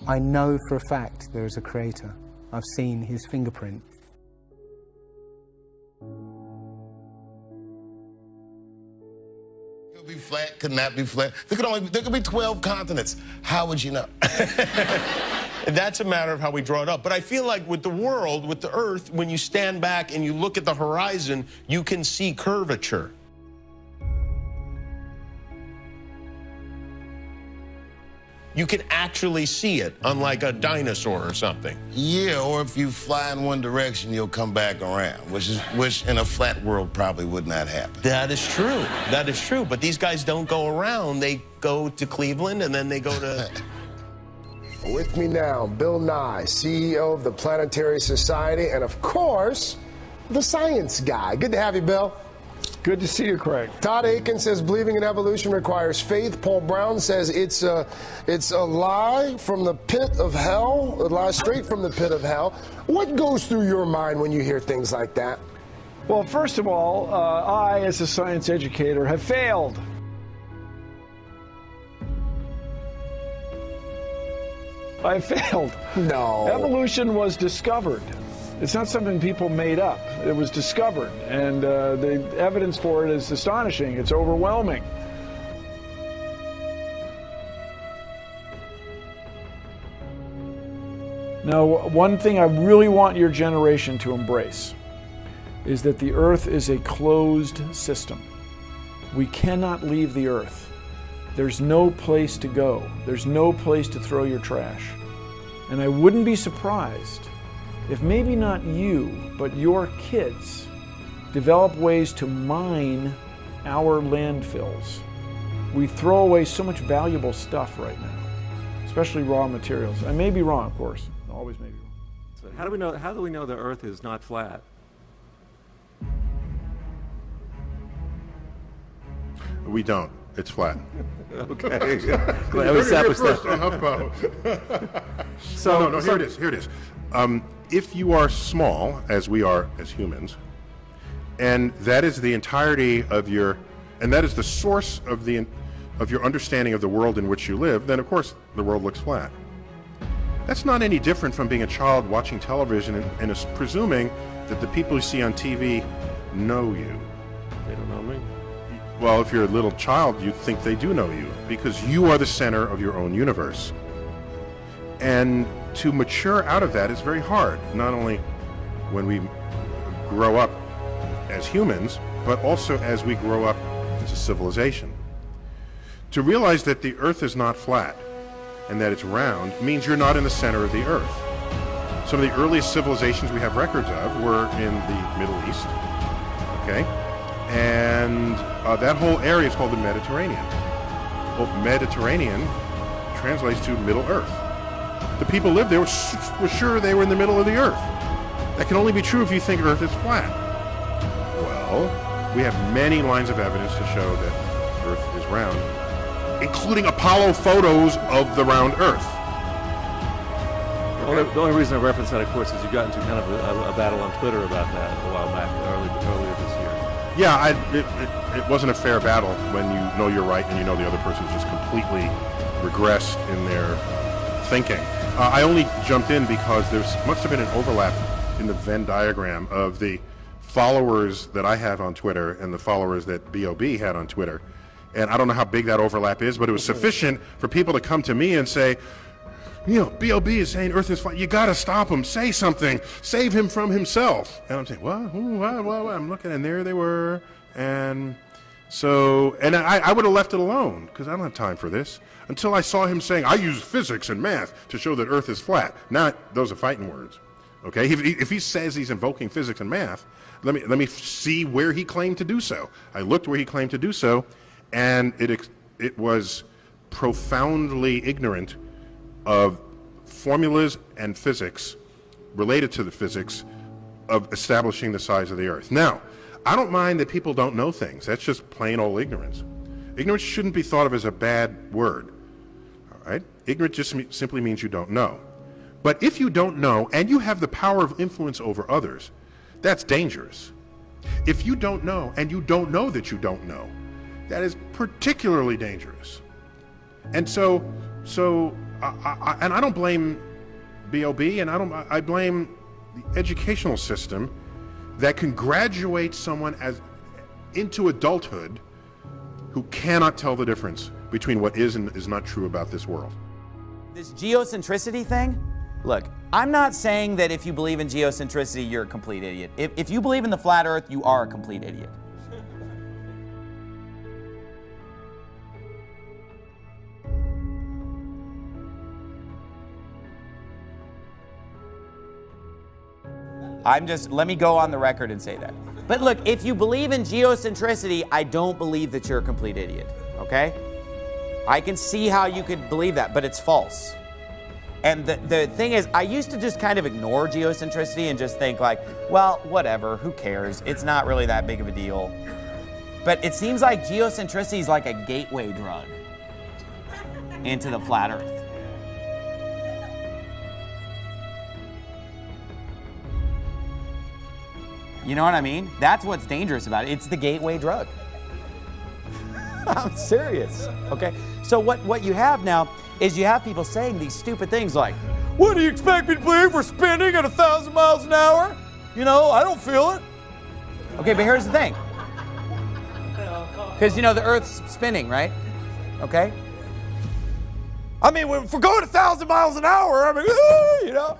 I know for a fact there is a creator. I've seen his fingerprint. Could be flat, could not be flat. There could be 12 continents. How would you know? That's a matter of how we draw it up. But I feel like with the world, with the earth, when you stand back and you look at the horizon, you can see curvature. You can actually see it, unlike a dinosaur or something. Yeah, or if you fly in one direction, you'll come back around, which in a flat world probably would not happen. That is true. That is true. But these guys don't go around. They go to Cleveland, and then they go to... With me now, Bill Nye, CEO of the Planetary Society, and of course, the science guy. Good to have you, Bill. Good to see you, Craig. Todd Aiken says believing in evolution requires faith. Paul Brown says it's a lie from the pit of hell. It lies straight from the pit of hell. What goes through your mind when you hear things like that? Well, first of all, I, as a science educator, have failed. I failed. No. Evolution was discovered. It's not something people made up. It was discovered, and the evidence for it is astonishing. It's overwhelming. Now, one thing I really want your generation to embrace is that the Earth is a closed system. We cannot leave the Earth. There's no place to go. There's no place to throw your trash. And I wouldn't be surprised if maybe not you, but your kids develop ways to mine our landfills. We throw away so much valuable stuff right now, especially raw materials. I may be wrong, of course. Always may be wrong. So how do we know the Earth is not flat? We don't. It's flat. Okay. Glad we established that. No, here it is. Here it is. If you are small, as we are as humans, and that is the entirety of your, and that is the source of your understanding of the world in which you live, then of course the world looks flat. That's not any different from being a child watching television and is presuming that the people you see on TV know you. They don't know me. Well, if you're a little child, you think they do know you because you are the center of your own universe. And to mature out of that is very hard, not only when we grow up as humans, but also as we grow up as a civilization. To realize that the Earth is not flat and that it's round means you're not in the center of the Earth. Some of the earliest civilizations we have records of were in the Middle East, okay? And that whole area is called the Mediterranean. Well, Mediterranean translates to Middle Earth. The people lived there were sure they were in the middle of the Earth. That can only be true if you think Earth is flat. Well, we have many lines of evidence to show that Earth is round, including Apollo photos of the round Earth. The only reason I reference that, of course, is you got into kind of a battle on Twitter about that a while back, earlier this year. Yeah, it wasn't a fair battle when you know you're right and you know the other person's just completely regressed in their thinking. I only jumped in because there must have been an overlap in the Venn diagram of the followers that I have on Twitter and the followers that B.O.B. had on Twitter. And I don't know how big that overlap is, but it was sufficient for people to come to me and say, you know, B.O.B. is saying Earth is flat. You got to stop him. Say something. Save him from himself. And I'm saying, what? I'm looking, and there they were. And so, and I would have left it alone because I don't have time for this until I saw him saying, I use physics and math to show that Earth is flat. Now, those are fighting words. Okay? If he says he's invoking physics and math, let me see where he claimed to do so. I looked where he claimed to do so, and it was profoundly ignorant of formulas and physics related to the physics of establishing the size of the Earth. Now, I don't mind that people don't know things. That's just plain old ignorance. Ignorance shouldn't be thought of as a bad word. All right? Ignorance just simply means you don't know. But if you don't know and you have the power of influence over others, that's dangerous. If you don't know and you don't know that you don't know, that is particularly dangerous. And so and I don't blame BOB, and I blame the educational system that can graduate someone into adulthood who cannot tell the difference between what is and is not true about this world. This geocentricity thing, look, I'm not saying that if you believe in geocentricity, you're a complete idiot. If you believe in the flat earth, you are a complete idiot. Let me go on the record and say that. But look, if you believe in geocentricity, I don't believe that you're a complete idiot, okay? I can see how you could believe that, but it's false. And the thing is, I used to just kind of ignore geocentricity and just think like, well, whatever, who cares? It's not really that big of a deal. But it seems like geocentricity is like a gateway drug into the flat earth. You know what I mean? That's what's dangerous about it. It's the gateway drug. I'm serious, okay? So what you have now is you have people saying these stupid things like, what do you expect me to believe? We're spinning at 1,000 miles an hour? You know, I don't feel it. Okay, but here's the thing. Because, you know, the Earth's spinning, right? Okay? I mean, if we're going 1,000 miles an hour, I mean, you know?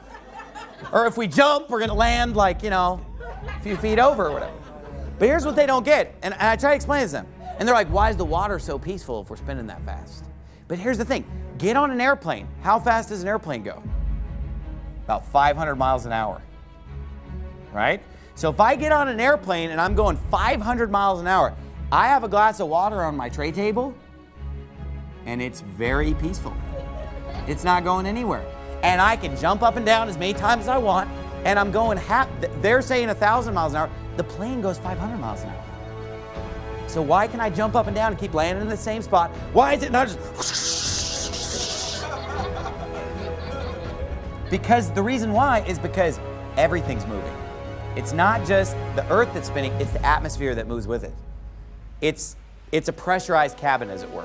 Or if we jump, we're going to land like, you know, a few feet over or whatever. But here's what they don't get, and I try to explain this to them. And they're like, why is the water so peaceful if we're spinning that fast? But here's the thing. Get on an airplane. How fast does an airplane go? About 500 miles an hour, right? So if I get on an airplane and I'm going 500 miles an hour, I have a glass of water on my tray table, and it's very peaceful. It's not going anywhere. And I can jump up and down as many times as I want, and I'm going they're saying 1,000 miles an hour. The plane goes 500 miles an hour. So why can I jump up and down and keep landing in the same spot? Why is it not just... Because the reason why is because everything's moving. It's not just the Earth that's spinning, it's the atmosphere that moves with it. It's a pressurized cabin, as it were.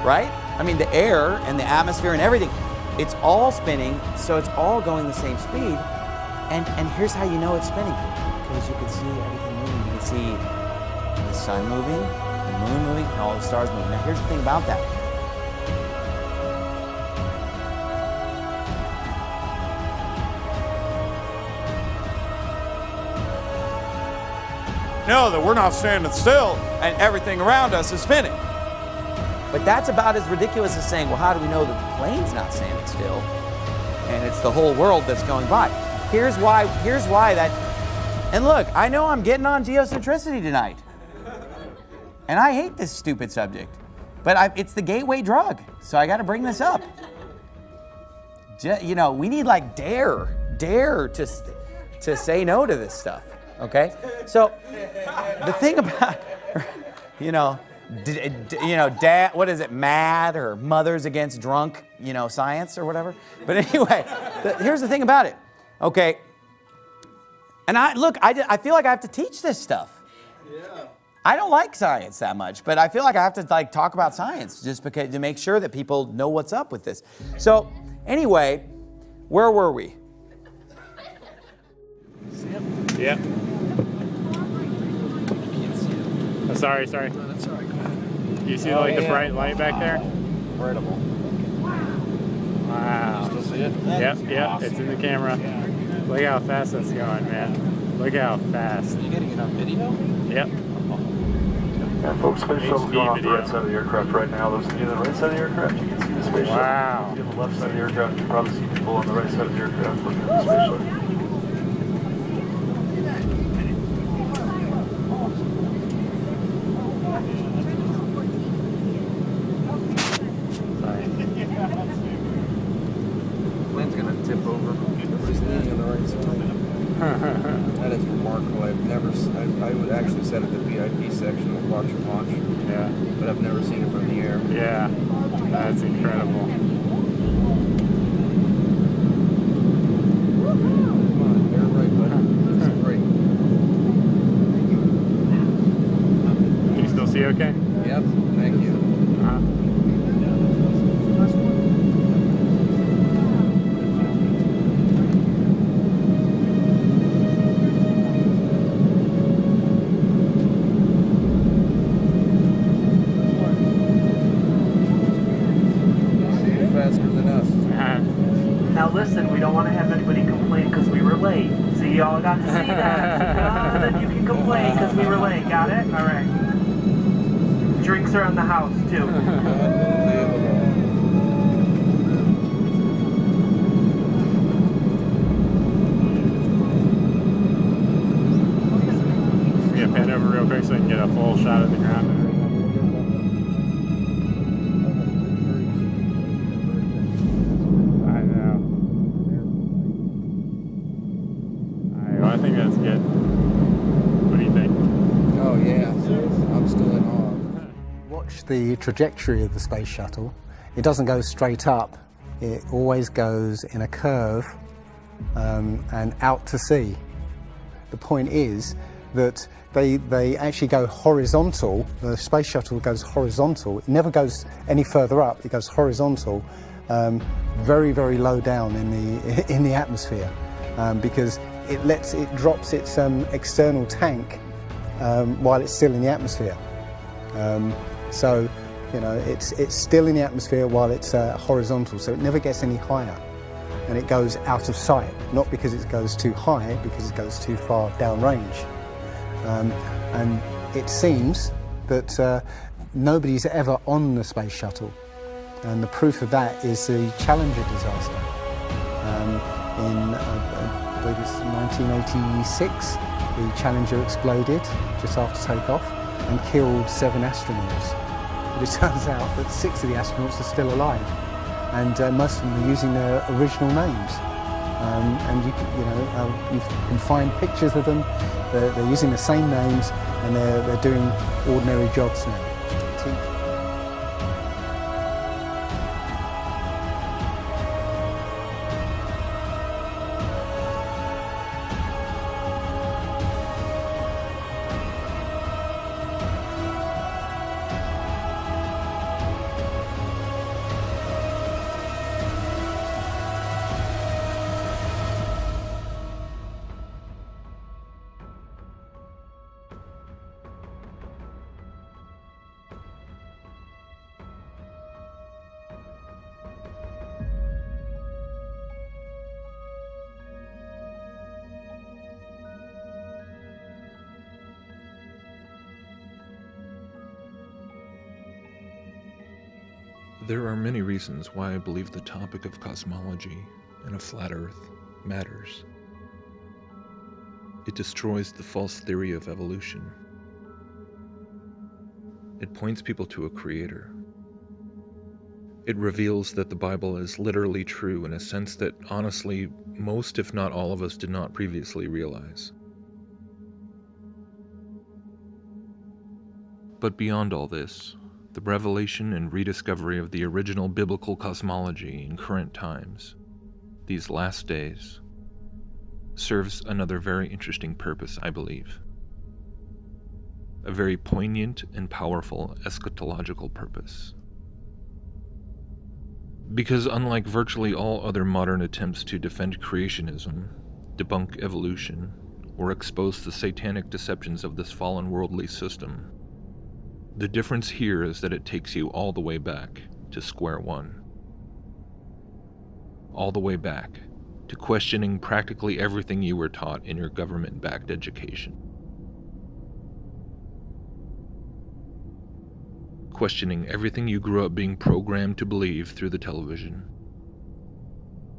Right? I mean, the air and the atmosphere and everything, it's all spinning, so it's all going the same speed. And here's how you know it's spinning. Because you can see everything moving. You can see the sun moving, the moon moving, and all the stars moving. Now, here's the thing about that. Know that we're not standing still and everything around us is spinning. But that's about as ridiculous as saying, well, how do we know that the plane's not standing still and it's the whole world that's going by? Here's why that, and look, I know I'm getting on geocentricity tonight. And I hate this stupid subject, but it's the gateway drug, so I got to bring this up. You know, we need like dare to say no to this stuff, okay? So the thing about, you know, dad, what is it, MAD or Mothers Against Drunk, you know, science or whatever. But anyway, here's the thing about it, okay? And I feel like I have to teach this stuff. Yeah. I don't like science that much, but I feel like I have to like talk about science just because to make sure that people know what's up with this. So anyway, where were we? Yeah. Oh, sorry. No, that's all right. You see like the bright light back there? Incredible. Wow. Still see it? Yep, awesome. It's in the camera. Look how fast that's going, man. Look how fast. Are you getting it on video? Yep. Yeah, folks, space shuttle's going off the right side of the aircraft right now. Those of you on the right side of the aircraft, you can see the space shuttle. Wow. On the left side of the aircraft, you can probably see people on the right side of the aircraft looking at the space shuttle. That is remarkable. I would actually sit at the VIP section of Watch and Launch. Yeah. But I've never seen it from the air. Yeah. That's incredible. Come on, air right okay? Yep, thank you. Faster than us. Now listen, we don't want to have anybody complain because we were late. See, y'all got to see that. Then you can complain because we were late. Got it? All right. Drinks are on the house, too. Yeah, pan over real quick so I can get a full shot of the ground. I know. Alright, well, I think that's good. What do you think? Oh yeah, I'm still in awe. Watch the trajectory of the space shuttle. It doesn't go straight up. It always goes in a curve and out to sea. The point is that they actually go horizontal. The space shuttle goes horizontal. It never goes any further up. It goes horizontal, very, very low down in the atmosphere, because it drops its external tank while it's still in the atmosphere. So, you know, it's still in the atmosphere while it's horizontal, so it never gets any higher. And it goes out of sight, not because it goes too high, because it goes too far downrange. And it seems that nobody's ever on the space shuttle. And the proof of that is the Challenger disaster. In, I believe it's 1986, the Challenger exploded just after takeoff and killed 7 astronauts. But it turns out that 6 of the astronauts are still alive, and most of them are using their original names. And you can find pictures of them. They're using the same names, and they're doing ordinary jobs now. There are many reasons why I believe the topic of cosmology and a flat Earth matters. It destroys the false theory of evolution. It points people to a creator. It reveals that the Bible is literally true in a sense that, honestly, most if not all of us did not previously realize. But beyond all this, the revelation and rediscovery of the original biblical cosmology in current times, these last days, serves another very interesting purpose, I believe. A very poignant and powerful eschatological purpose. Because unlike virtually all other modern attempts to defend creationism, debunk evolution, or expose the satanic deceptions of this fallen worldly system, the difference here is that it takes you all the way back to square one. All the way back to questioning practically everything you were taught in your government-backed education. Questioning everything you grew up being programmed to believe through the television.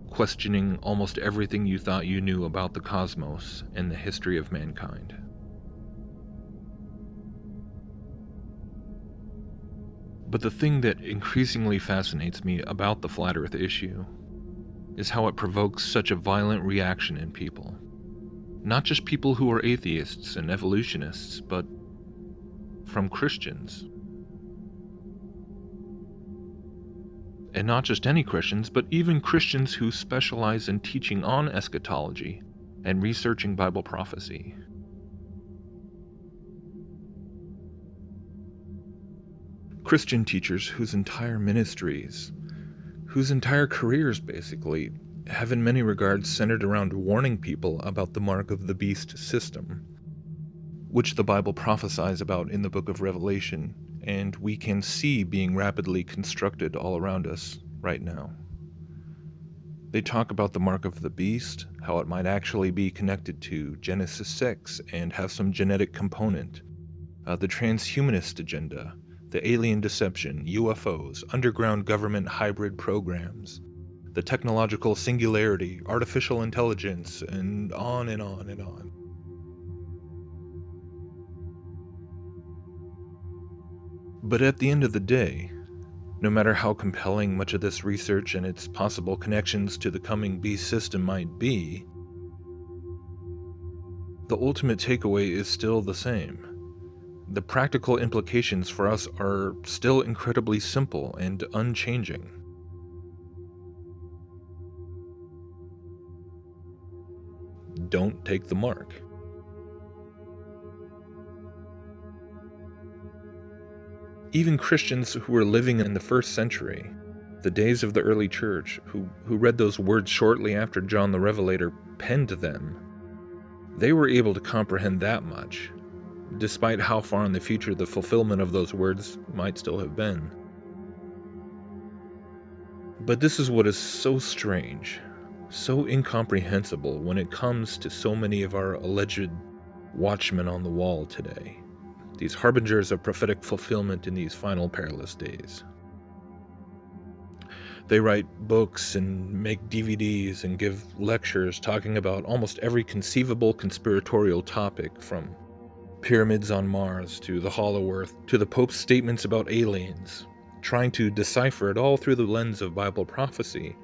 Questioning almost everything you thought you knew about the cosmos and the history of mankind. But the thing that increasingly fascinates me about the Flat Earth issue is how it provokes such a violent reaction in people. Not just people who are atheists and evolutionists, but from Christians. And not just any Christians, but even Christians who specialize in teaching on eschatology and researching Bible prophecy. Christian teachers whose entire ministries, whose entire careers basically, have in many regards centered around warning people about the mark of the beast system, which the Bible prophesies about in the book of Revelation, and we can see being rapidly constructed all around us right now. They talk about the mark of the beast, how it might actually be connected to Genesis 6 and have some genetic component, the transhumanist agenda, the alien deception, UFOs, underground government hybrid programs, the technological singularity, artificial intelligence, and on and on and on. But at the end of the day, no matter how compelling much of this research and its possible connections to the coming beast system might be, the ultimate takeaway is still the same. The practical implications for us are still incredibly simple and unchanging. Don't take the mark. Even Christians who were living in the first century, the days of the early church, who read those words shortly after John the Revelator penned them, they were able to comprehend that much, despite how far in the future the fulfillment of those words might still have been. But this is what is so strange, so incomprehensible when it comes to so many of our alleged watchmen on the wall today. These harbingers of prophetic fulfillment in these final perilous days. They write books and make DVDs and give lectures talking about almost every conceivable conspiratorial topic, from pyramids on Mars to the Hollow Earth to the Pope's statements about aliens, trying to decipher it all through the lens of Bible prophecy.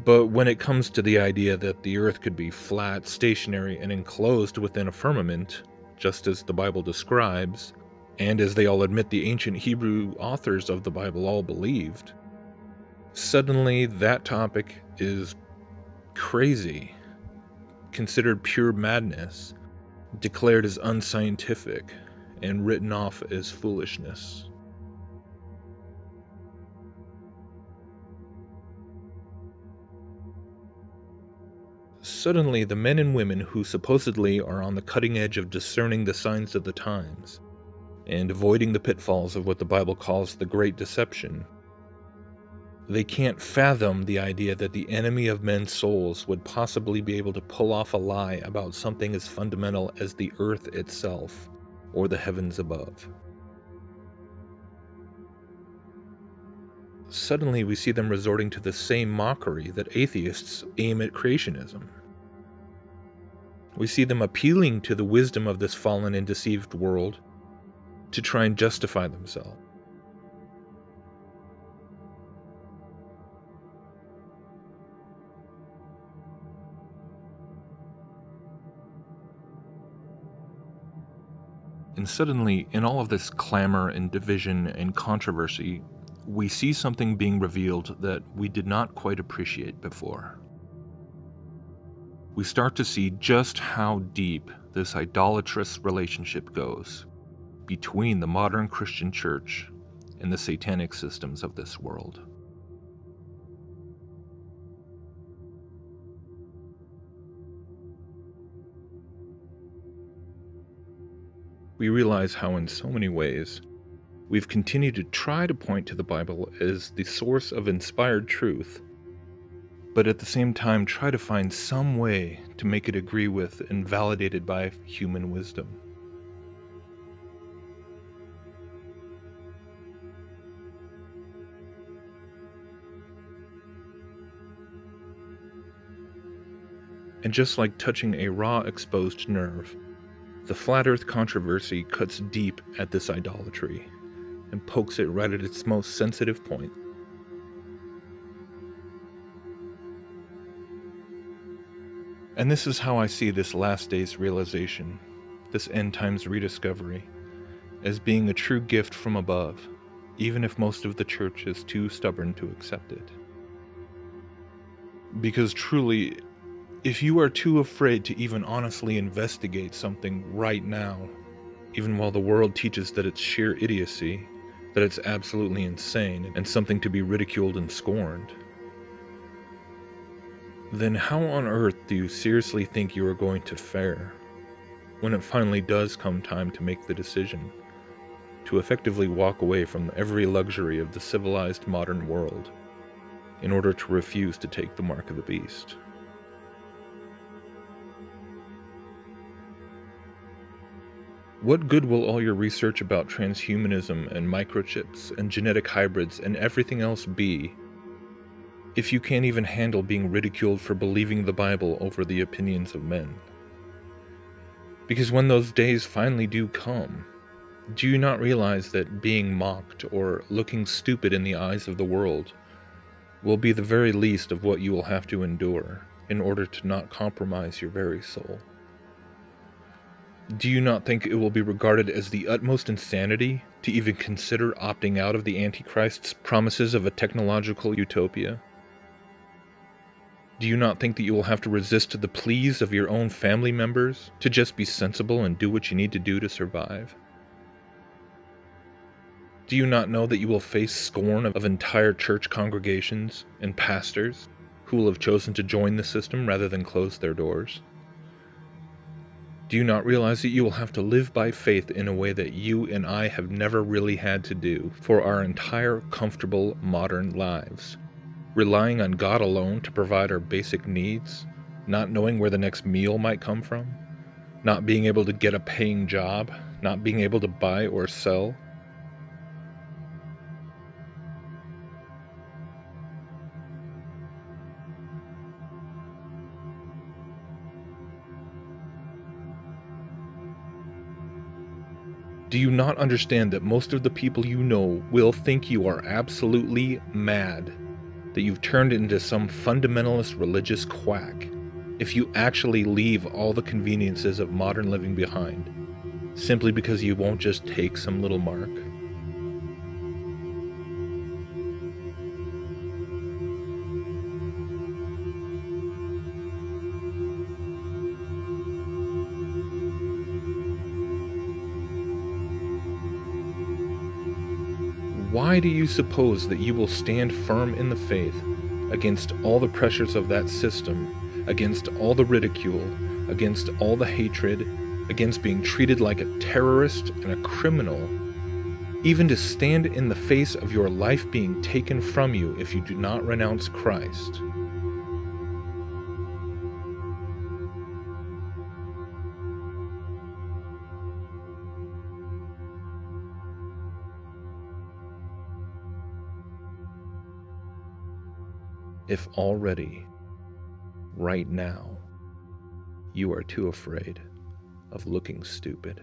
But when it comes to the idea that the Earth could be flat, stationary, and enclosed within a firmament, just as the Bible describes, and as they all admit the ancient Hebrew authors of the Bible all believed, suddenly that topic is crazy, considered pure madness, declared as unscientific, and written off as foolishness. Suddenly, the men and women who supposedly are on the cutting edge of discerning the signs of the times and avoiding the pitfalls of what the Bible calls the Great Deception, they can't fathom the idea that the enemy of men's souls would possibly be able to pull off a lie about something as fundamental as the earth itself or the heavens above. Suddenly we see them resorting to the same mockery that atheists aim at creationism. We see them appealing to the wisdom of this fallen and deceived world to try and justify themselves. And suddenly, in all of this clamor and division and controversy, we see something being revealed that we did not quite appreciate before. We start to see just how deep this idolatrous relationship goes between the modern Christian church and the satanic systems of this world. We realize how in so many ways we've continued to try to point to the Bible as the source of inspired truth, but at the same time try to find some way to make it agree with and validated by human wisdom. And just like touching a raw, exposed nerve, the flat earth controversy cuts deep at this idolatry and pokes it right at its most sensitive point. And this is how I see this last day's realization, this end times rediscovery, as being a true gift from above, even if most of the church is too stubborn to accept it. Because truly, if you are too afraid to even honestly investigate something right now, even while the world teaches that it's sheer idiocy, that it's absolutely insane and something to be ridiculed and scorned, then how on earth do you seriously think you are going to fare when it finally does come time to make the decision to effectively walk away from every luxury of the civilized modern world in order to refuse to take the mark of the beast? What good will all your research about transhumanism and microchips and genetic hybrids and everything else be if you can't even handle being ridiculed for believing the Bible over the opinions of men? Because when those days finally do come, do you not realize that being mocked or looking stupid in the eyes of the world will be the very least of what you will have to endure in order to not compromise your very soul? Do you not think it will be regarded as the utmost insanity to even consider opting out of the Antichrist's promises of a technological utopia? Do you not think that you will have to resist the pleas of your own family members to just be sensible and do what you need to do to survive? Do you not know that you will face scorn of entire church congregations and pastors who will have chosen to join the system rather than close their doors? Do you not realize that you will have to live by faith in a way that you and I have never really had to do for our entire comfortable modern lives, relying on God alone to provide our basic needs, not knowing where the next meal might come from, not being able to get a paying job, not being able to buy or sell? Do you not understand that most of the people you know will think you are absolutely mad, that you've turned into some fundamentalist religious quack, if you actually leave all the conveniences of modern living behind, simply because you won't just take some little mark? Why do you suppose that you will stand firm in the faith against all the pressures of that system, against all the ridicule, against all the hatred, against being treated like a terrorist and a criminal, even to stand in the face of your life being taken from you if you do not renounce Christ? If already, right now, you are too afraid of looking stupid.